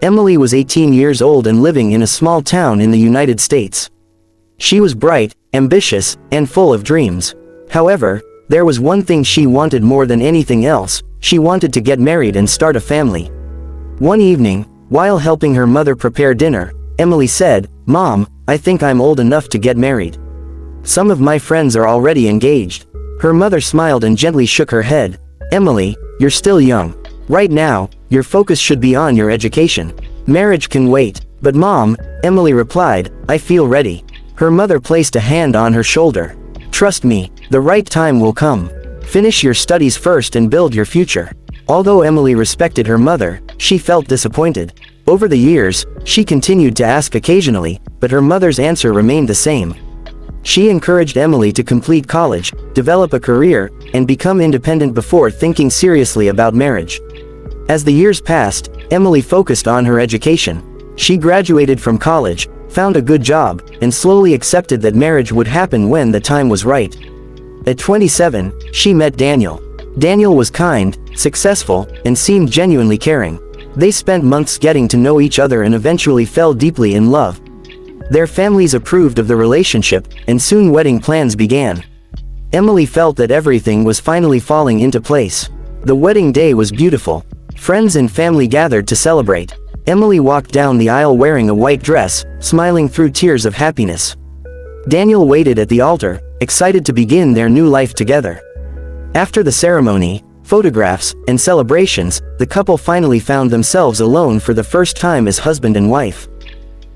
Emily was 18 years old and living in a small town in the United States. She was bright, ambitious, and full of dreams. However, there was one thing she wanted more than anything else: she wanted to get married and start a family. One evening, while helping her mother prepare dinner, Emily said, "Mom, I think I'm old enough to get married. Some of my friends are already engaged." Her mother smiled and gently shook her head. "Emily, you're still young. Right now, your focus should be on your education. Marriage can wait." "But Mom," Emily replied, "I feel ready." Her mother placed a hand on her shoulder. "Trust me, the right time will come. Finish your studies first and build your future." Although Emily respected her mother, she felt disappointed. Over the years, she continued to ask occasionally, but her mother's answer remained the same. She encouraged Emily to complete college, develop a career, and become independent before thinking seriously about marriage. As the years passed, Emily focused on her education. She graduated from college, found a good job, and slowly accepted that marriage would happen when the time was right. At 27, she met Daniel. Daniel was kind, successful, and seemed genuinely caring. They spent months getting to know each other and eventually fell deeply in love. Their families approved of the relationship, and soon wedding plans began. Emily felt that everything was finally falling into place. The wedding day was beautiful. Friends and family gathered to celebrate. Emily walked down the aisle wearing a white dress, smiling through tears of happiness. Daniel waited at the altar, excited to begin their new life together. After the ceremony, photographs, and celebrations, the couple finally found themselves alone for the first time as husband and wife.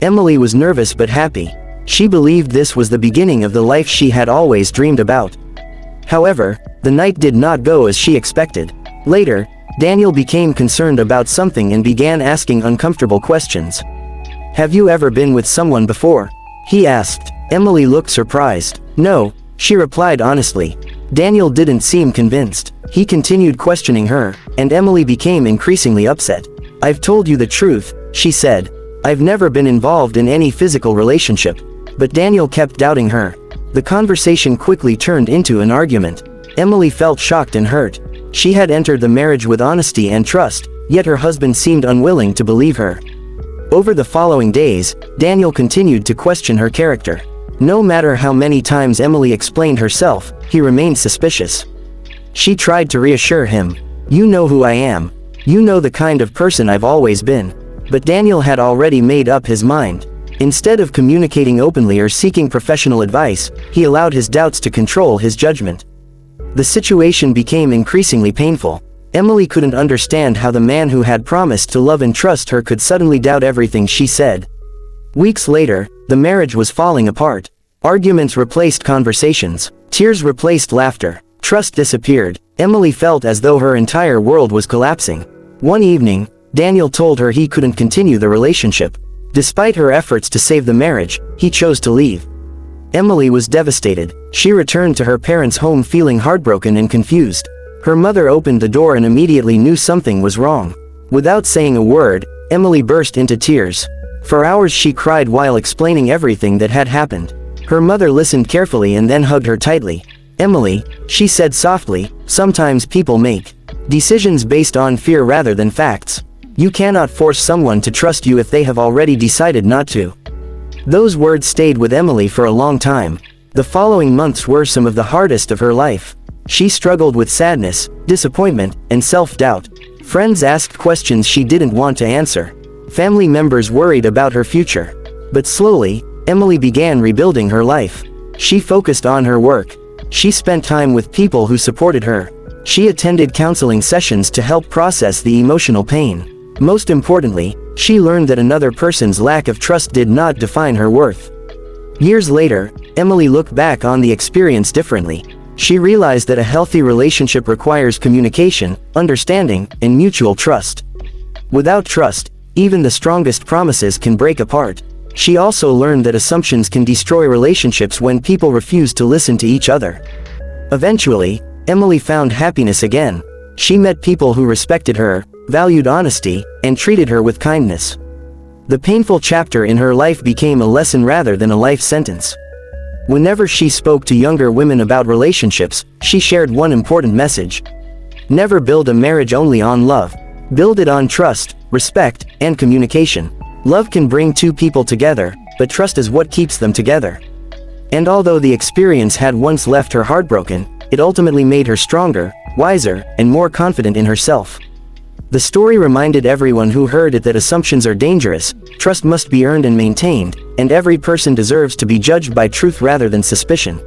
Emily was nervous but happy. She believed this was the beginning of the life she had always dreamed about. However, the night did not go as she expected. Later, Daniel became concerned about something and began asking uncomfortable questions. "Have you ever been with someone before?" he asked. Emily looked surprised. "No," she replied honestly. Daniel didn't seem convinced. He continued questioning her, and Emily became increasingly upset. "I've told you the truth," she said. "I've never been involved in any physical relationship." But Daniel kept doubting her. The conversation quickly turned into an argument. Emily felt shocked and hurt. She had entered the marriage with honesty and trust, yet her husband seemed unwilling to believe her. Over the following days, Daniel continued to question her character. No matter how many times Emily explained herself, he remained suspicious. She tried to reassure him. "You know who I am. You know the kind of person I've always been." But Daniel had already made up his mind. Instead of communicating openly or seeking professional advice, he allowed his doubts to control his judgment. The situation became increasingly painful. Emily couldn't understand how the man who had promised to love and trust her could suddenly doubt everything she said. Weeks later, the marriage was falling apart. Arguments replaced conversations. Tears replaced laughter. Trust disappeared. Emily felt as though her entire world was collapsing. One evening, Daniel told her he couldn't continue the relationship. Despite her efforts to save the marriage, he chose to leave. Emily was devastated. She returned to her parents' home feeling heartbroken and confused. Her mother opened the door and immediately knew something was wrong. Without saying a word, Emily burst into tears. For hours she cried while explaining everything that had happened. Her mother listened carefully and then hugged her tightly. "Emily," she said softly, "sometimes people make decisions based on fear rather than facts. You cannot force someone to trust you if they have already decided not to." Those words stayed with Emily for a long time. The following months were some of the hardest of her life. She struggled with sadness, disappointment, and self-doubt. Friends asked questions she didn't want to answer. Family members worried about her future. But slowly, Emily began rebuilding her life. She focused on her work. She spent time with people who supported her. She attended counseling sessions to help process the emotional pain. Most importantly, she learned that another person's lack of trust did not define her worth. Years later, Emily looked back on the experience differently. She realized that a healthy relationship requires communication, understanding, and mutual trust. Without trust, even the strongest promises can break apart. She also learned that assumptions can destroy relationships when people refuse to listen to each other. Eventually, Emily found happiness again. She met people who respected her, valued honesty, and treated her with kindness. The painful chapter in her life became a lesson rather than a life sentence. Whenever she spoke to younger women about relationships, she shared one important message. Never build a marriage only on love. Build it on trust, respect, and communication. Love can bring two people together, but trust is what keeps them together. And although the experience had once left her heartbroken, it ultimately made her stronger, wiser, and more confident in herself. The story reminded everyone who heard it that assumptions are dangerous, trust must be earned and maintained, and every person deserves to be judged by truth rather than suspicion.